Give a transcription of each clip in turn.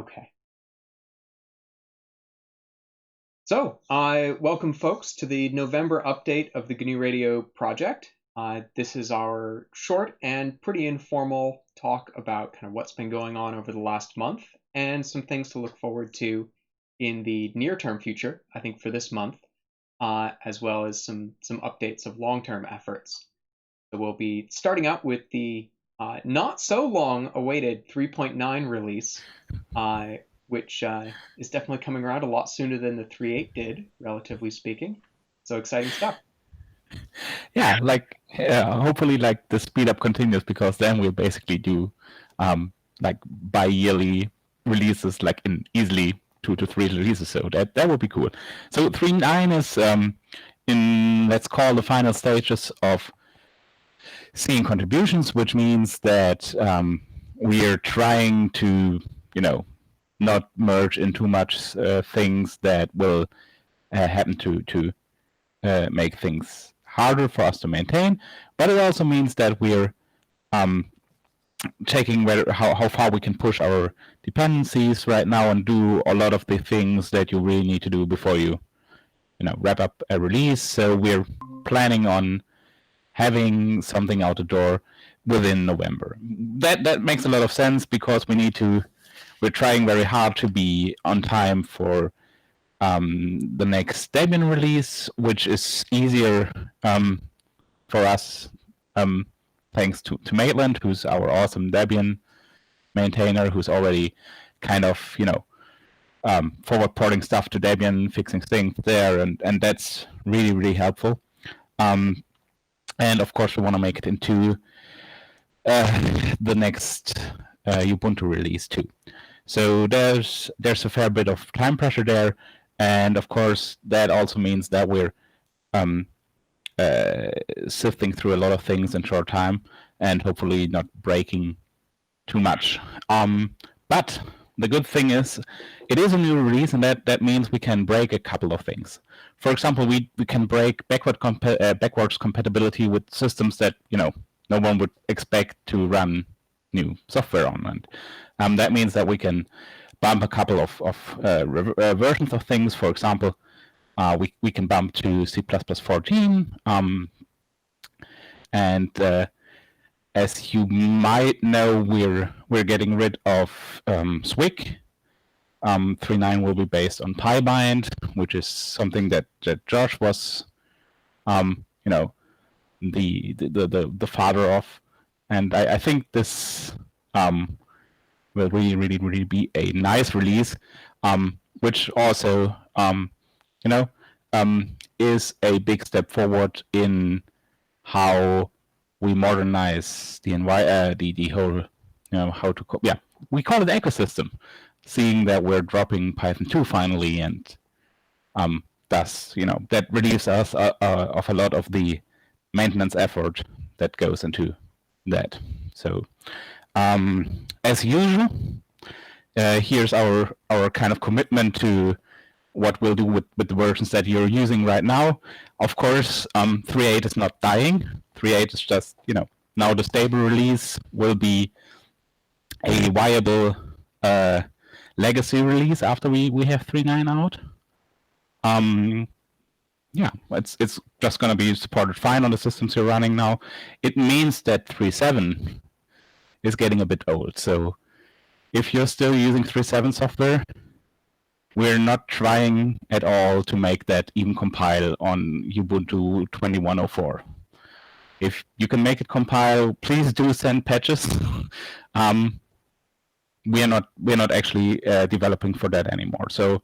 Okay. So, I welcome folks to the November update of the GNU Radio project. This is our short and pretty informal talk about kind of what's been going on over the last month and some things to look forward to in the near-term future, I think for this month, as well as some updates of long-term efforts. So we'll be starting out with the not so long awaited 3.9 release, which is definitely coming around a lot sooner than the 3.8 did, relatively speaking. So exciting stuff. Yeah, hopefully the speed up continues, because then we'll basically do bi-yearly releases, in easily 2 to 3 releases. So that would be cool. So 3.9 is in, let's call, the final stages of seeing contributions, which means that we are trying to not merge in too much things that will happen to make things harder for us to maintain. But it also means that we're checking how far we can push our dependencies right now and do a lot of the things that you really need to do before you wrap up a release. So we're planning on having something out the door within November. That makes a lot of sense, because we're trying very hard to be on time for the next Debian release, which is easier for us thanks to Maitland, who's our awesome Debian maintainer, who's already kind of forward porting stuff to Debian, fixing things there, and that's really, really helpful. And of course, we want to make it into the next Ubuntu release too. So there's a fair bit of time pressure there, and of course that also means that we're sifting through a lot of things in short time, and hopefully not breaking too much. But the good thing is, it is a new release, and that means we can break a couple of things. For example, we can break backwards compatibility with systems that no one would expect to run new software on, and that means that we can bump a couple of versions of things. For example, we can bump to C++14, and as you might know, we're getting rid of Swig. 3.9 will be based on PyBind, which is something that Josh was, the father of, and I think this will really be a nice release, which also is a big step forward in how we modernize the whole we call it ecosystem, seeing that we're dropping Python 2 finally, and thus that relieves us of a lot of the maintenance effort that goes into that. So as usual, here's our kind of commitment to what we'll do with the versions that you're using right now. Of course, 3.8 is not dying. 3.8 is just, now the stable release will be a viable legacy release after we have 3.9 out. It's just going to be supported fine on the systems you're running now. It means that 3.7 is getting a bit old. So if you're still using 3.7 software, we're not trying at all to make that even compile on Ubuntu 21.04. If you can make it compile, please do send patches. We're not actually developing for that anymore. So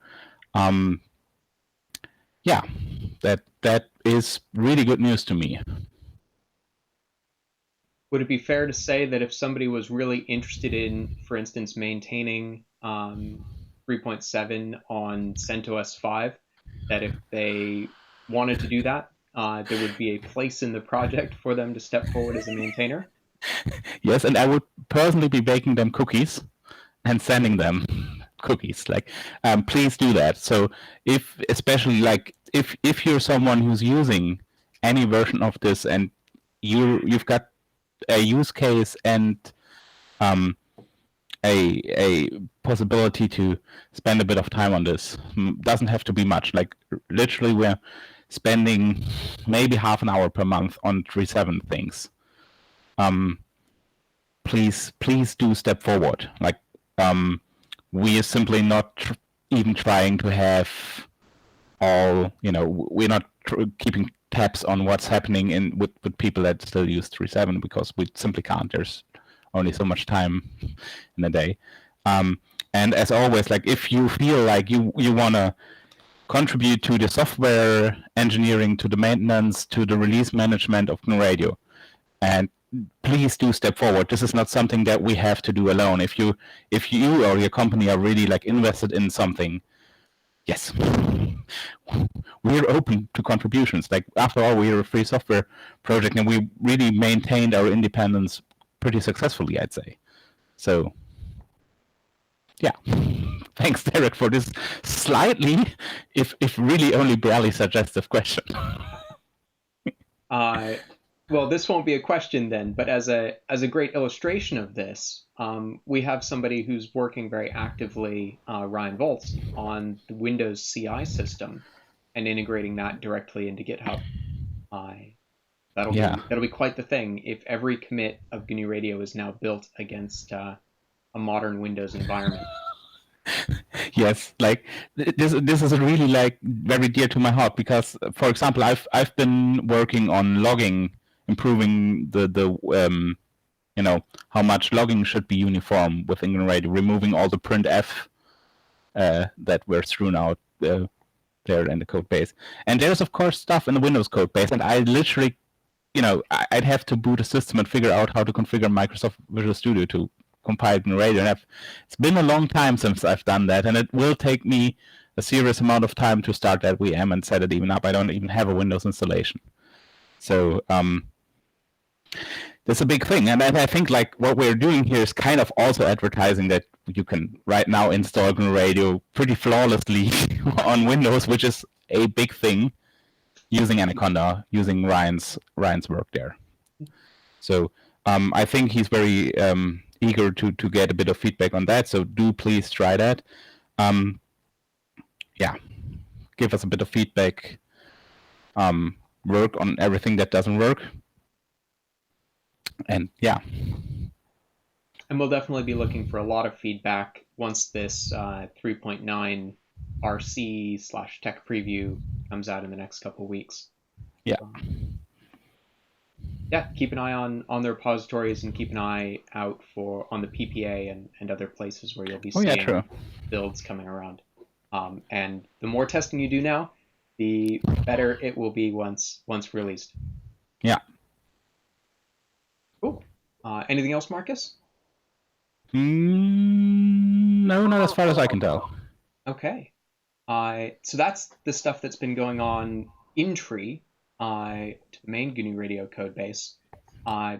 that is really good news to me. Would it be fair to say that if somebody was really interested in, for instance, maintaining 3.7 on CentOS 5, that if they wanted to do that, there would be a place in the project for them to step forward as a maintainer? Yes, and I would personally be baking them cookies and sending them cookies. Please do that. So especially if you're someone who's using any version of this, and you've got a use case and a possibility to spend a bit of time on this. Doesn't have to be much. Like literally, we're spending maybe half an hour per month on 3.7 things. Please do step forward. Like we are simply not even trying to have all. We're not keeping tabs on what's happening with people that still use 3.7 because we simply can't. There's only so much time in a day. And as always, like if you feel like you want to contribute to the software engineering, to the maintenance, to the release management of GNU Radio, and please do step forward. This is not something that we have to do alone. If you or your company are really like invested in something, yes, we're open to contributions. Like after all, we're a free software project, and we really maintained our independence pretty successfully, I'd say. So, yeah. Thanks, Derek, for this slightly, if really only barely suggestive question. Well, this won't be a question then, but as a great illustration of this, we have somebody who's working very actively, Ryan Volz, on the Windows CI system and integrating that directly into GitHub. That'll be quite the thing if every commit of GNU Radio is now built against a modern Windows environment. Yes, like this is really like very dear to my heart because, for example, I've been working on logging, improving the how much logging should be uniform within GNU Radio, removing all the printf that were strewn out there in the code base. And there's of course stuff in the Windows code base, and I literally, I'd have to boot a system and figure out how to configure Microsoft Visual Studio to compile GNU Radio, and it's been a long time since I've done that, and it will take me a serious amount of time to start that VM and set it even up. I don't even have a Windows installation, so that's a big thing. And I think like what we're doing here is kind of also advertising that you can right now install GNU Radio pretty flawlessly on Windows, which is a big thing, using Anaconda, using Ryan's work there. So I think he's very eager to get a bit of feedback on that, so do please try that. Give us a bit of feedback, work on everything that doesn't work, and and we'll definitely be looking for a lot of feedback once this 3.9 RC/tech preview comes out in the next couple of weeks. Keep an eye on the repositories and keep an eye out on the PPA and other places where you'll be seeing builds coming around. And the more testing you do now, the better it will be once released. Yeah. Cool. Anything else, Marcus? No, not as far as I can tell. Okay. So that's the stuff that's been going on in Tree. To the main GNU Radio code base.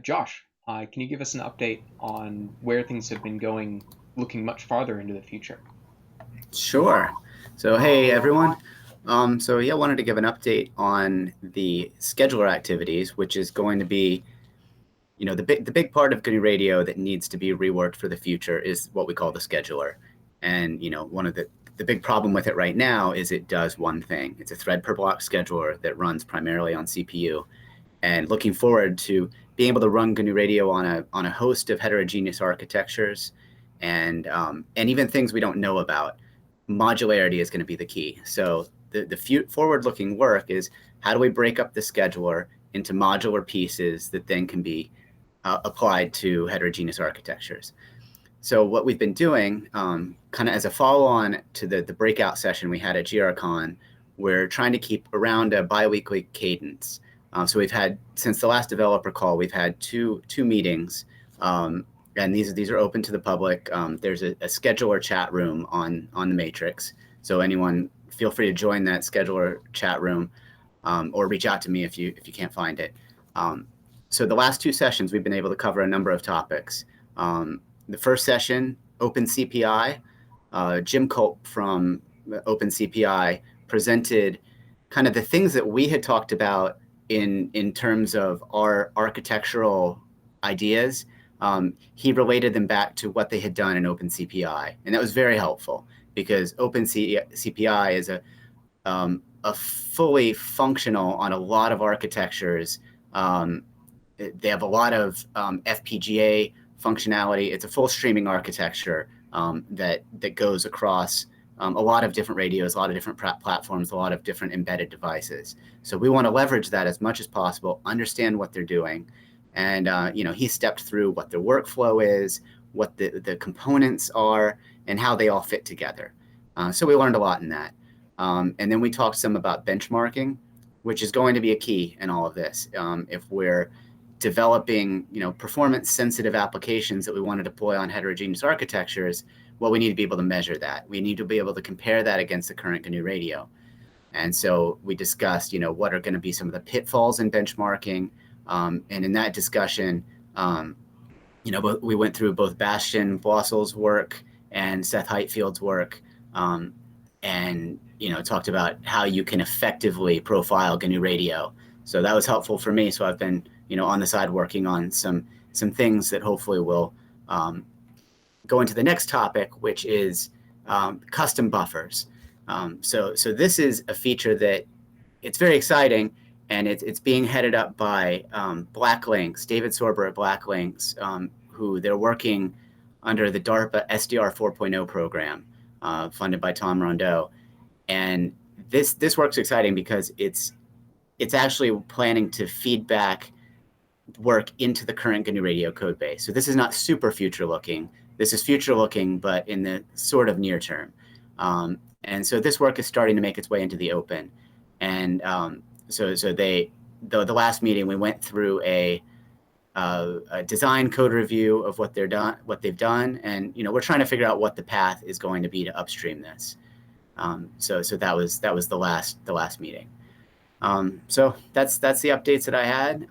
Josh, can you give us an update on where things have been going, looking much farther into the future? Sure. So hey everyone. Wanted to give an update on the scheduler activities, which is going to be, the big part of GNU Radio that needs to be reworked for the future is what we call the scheduler. And one of the big problem with it right now is it does one thing. It's a thread per block scheduler that runs primarily on CPU. And looking forward to being able to run GNU Radio on a host of heterogeneous architectures and even things we don't know about, modularity is going to be the key. So the forward-looking work is how do we break up the scheduler into modular pieces that then can be applied to heterogeneous architectures. So what we've been doing, kind of as a follow-on to the breakout session we had at GRCon, we're trying to keep around a biweekly cadence. So we've had, since the last developer call, we've had two meetings, and these are open to the public. There's a scheduler chat room on the Matrix. So anyone, feel free to join that scheduler chat room, or reach out to me if you can't find it. So the last two sessions, we've been able to cover a number of topics. The first session, OpenCPI, Jim Culp from OpenCPI presented kind of the things that we had talked about in terms of our architectural ideas, he related them back to what they had done in OpenCPI. And that was very helpful because OpenCPI is a fully functional on a lot of architectures. They have a lot of FPGA functionality. It's a full streaming architecture that goes across a lot of different radios, a lot of different platforms, a lot of different embedded devices. So we want to leverage that as much as possible, understand what they're doing. And he stepped through what their workflow is, what the components are, and how they all fit together. So we learned a lot in that. And then we talked some about benchmarking, which is going to be a key in all of this. If we're developing, performance-sensitive applications that we want to deploy on heterogeneous architectures, well, we need to be able to measure that. We need to be able to compare that against the current GNU radio. And so we discussed, what are going to be some of the pitfalls in benchmarking. And in that discussion, we went through both Bastian Blossel's work and Seth Heightfield's work, and talked about how you can effectively profile GNU radio. So that was helpful for me. So I've been on the side working on some things that hopefully will go into the next topic, which is custom buffers. So this is a feature that it's very exciting, and it's being headed up by Blacklinks, David Sorber at Blacklinks, who they're working under the DARPA SDR 4.0 program, funded by Tom Rondeau. And this work's exciting because it's actually planning to feed back work into the current GNU radio code base. So this is not super future looking. This is future looking, but in the sort of near term. And so this work is starting to make its way into the open. And so the last meeting, we went through a design code review of what they've done, and we're trying to figure out what the path is going to be to upstream this. So that was the last meeting. So that's the updates that I had,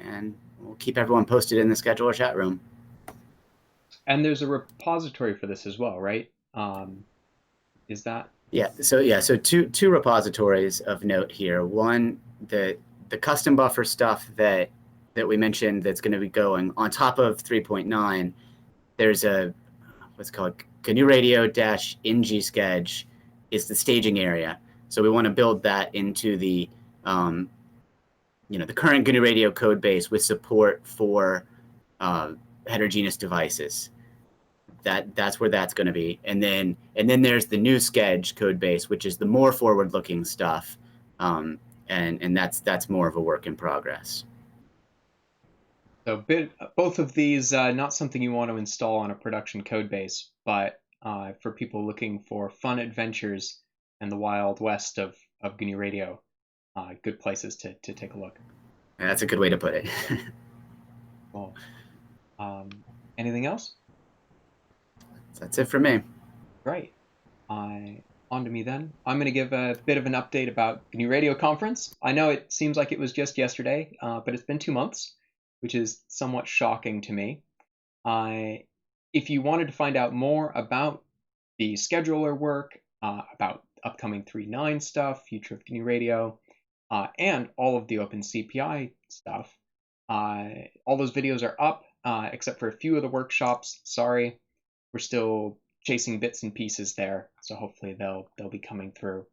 and we'll keep everyone posted in the scheduler chat room. And there's a repository for this as well, right? Is that? Yeah. So two repositories of note here. One, the custom buffer stuff that we mentioned that's going to be going on top of 3.9. There's what's called GNU Radio-ng-sketch is the staging area. So we want to build that into the the current GNU Radio code base with support for heterogeneous devices. That's where that's going to be, and then there's the new Sketch code base, which is the more forward-looking stuff, and that's more of a work in progress. So both of these, not something you want to install on a production code base, but for people looking for fun adventures in the wild west of GNU Radio, good places to take a look. Yeah, that's a good way to put it. Cool. Anything else? That's it for me. Great. On to me then. I'm going to give a bit of an update about GNU Radio Conference. I know it seems like it was just yesterday, but it's been 2 months, which is somewhat shocking to me. If you wanted to find out more about the scheduler work, about upcoming 3.9 stuff, future of GNU Radio, and all of the OpenCPI stuff, all those videos are up, except for a few of the workshops. Sorry, we're still chasing bits and pieces there, so hopefully they'll be coming through.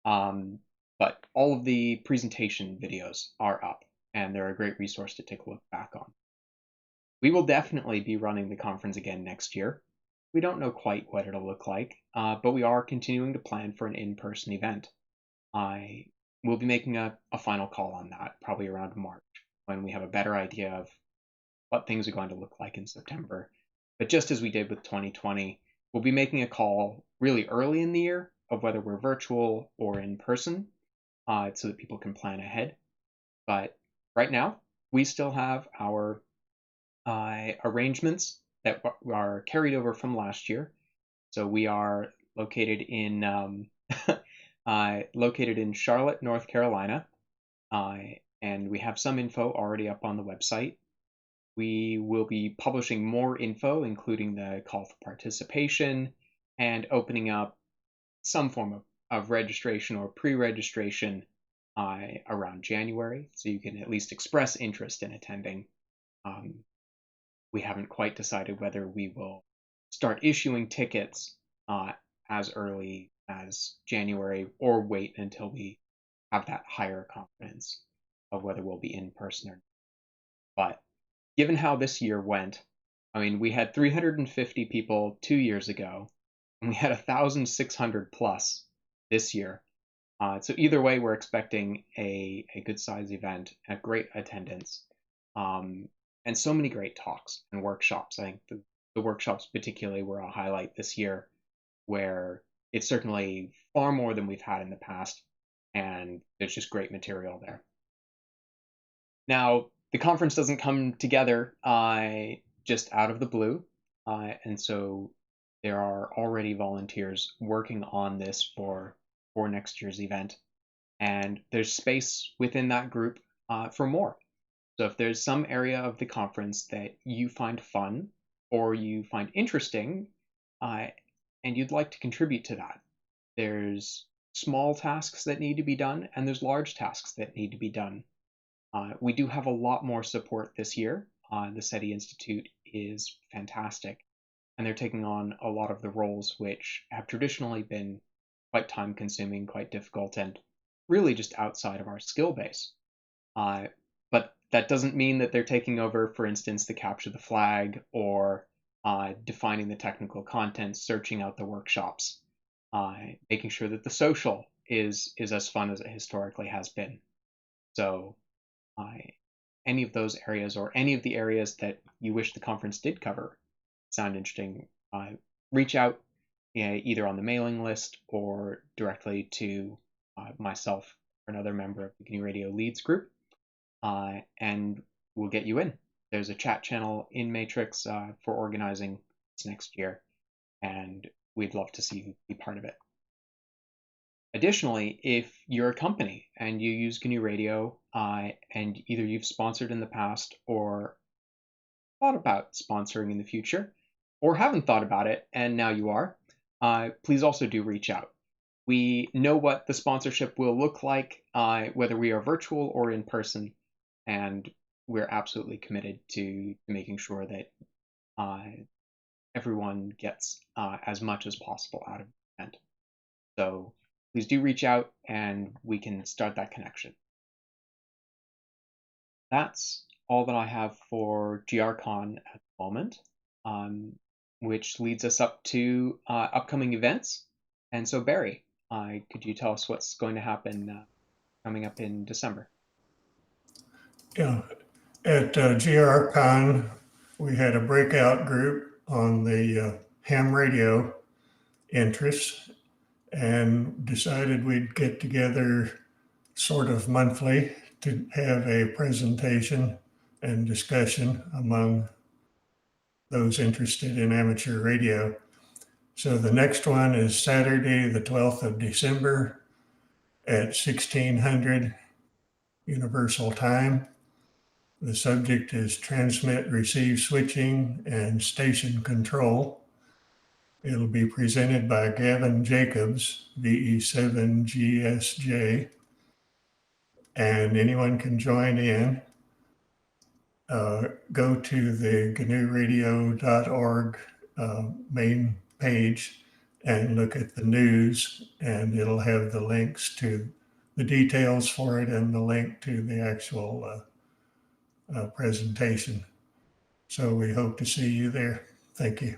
But all of the presentation videos are up, and they're a great resource to take a look back on. We will definitely be running the conference again next year. We don't know quite what it'll look like, but we are continuing to plan for an in-person event. I will be making a final call on that, probably around March, when we have a better idea of what things are going to look like in September. But just as we did with 2020, we'll be making a call really early in the year of whether we're virtual or in person, so that people can plan ahead. But right now, we still have our arrangements that are carried over from last year. So we are located in Charlotte, North Carolina, and we have some info already up on the website. We will be publishing more info, including the call for participation and opening up some form of registration or pre-registration around January, so you can at least express interest in attending. we haven't quite decided whether we will start issuing tickets as early as January or wait until we have that higher confidence of whether we'll be in person or not. But given how this year went, I mean, we had 350 people 2 years ago, and we had 1,600 plus this year. So either way, we're expecting a good size event, a great attendance, and so many great talks and workshops. I think the workshops particularly were a highlight this year, where it's certainly far more than we've had in the past, and there's just great material there. Now, the conference doesn't come together just out of the blue, and so there are already volunteers working on this for next year's event, and there's space within that group for more. So if there's some area of the conference that you find fun or you find interesting, and you'd like to contribute to that, there's small tasks that need to be done, and there's large tasks that need to be done. We do have a lot more support this year. The SETI Institute is fantastic, and they're taking on a lot of the roles which have traditionally been quite time-consuming, quite difficult, and really just outside of our skill base. But that doesn't mean that they're taking over, for instance, the capture the flag or defining the technical content, searching out the workshops, making sure that the social is as fun as it historically has been. So any of those areas or any of the areas that you wish the conference did cover sound interesting, reach out either on the mailing list or directly to myself or another member of the GNU Radio Leads group, and we'll get you in. There's a chat channel in Matrix for organizing this next year, and we'd love to see you be part of it. Additionally, if you're a company and you use GNU Radio and either you've sponsored in the past or thought about sponsoring in the future, or haven't thought about it and now you are, please also do reach out. We know what the sponsorship will look like, whether we are virtual or in person, and we're absolutely committed to making sure that everyone gets as much as possible out of the event. So please do reach out and we can start that connection. That's all that I have for GRCon at the moment, which leads us up to upcoming events. And so Barry, could you tell us what's going to happen coming up in December? Yeah, at GRCon, we had a breakout group on the ham radio interests and decided we'd get together sort of monthly to have a presentation and discussion among those interested in amateur radio. So the next one is Saturday, the 12th of December at 1600 Universal Time. The subject is transmit, receive, switching, and station control. It'll be presented by Gavin Jacobs, VE7GSJ, and anyone can join in. Go to the GNUradio.org main page and look at the news, and it'll have the links to the details for it and the link to the actual presentation. So we hope to see you there. Thank you.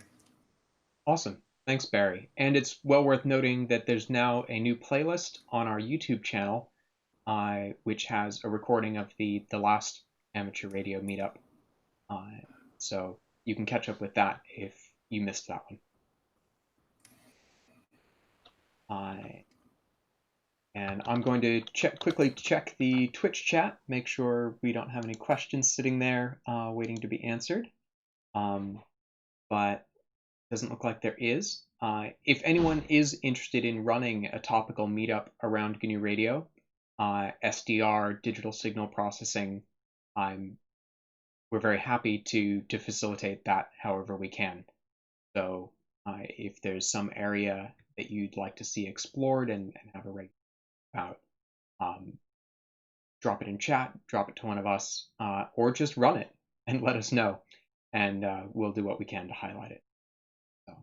Awesome. Thanks, Barry. And it's well worth noting that there's now a new playlist on our YouTube channel, which has a recording of the last amateur radio meetup. So you can catch up with that if you missed that one. And I'm going to quickly check the Twitch chat, make sure we don't have any questions sitting there waiting to be answered. But it doesn't look like there is. If anyone is interested in running a topical meetup around GNU Radio, SDR, digital signal processing, we're very happy to facilitate that however we can. So if there's some area that you'd like to see explored and have a regular about, drop it in chat, drop it to one of us, or just run it and let us know. and we'll do what we can to highlight it. So,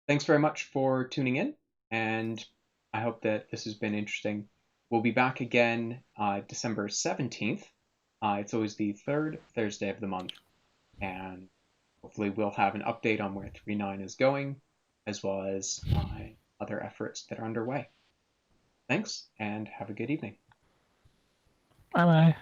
thanks very much for tuning in, and I hope that this has been interesting. We'll be back again December 17th. It's always the third Thursday of the month, and hopefully we'll have an update on where 3.9 is going, as well as other efforts that are underway. Thanks, and have a good evening. Bye-bye.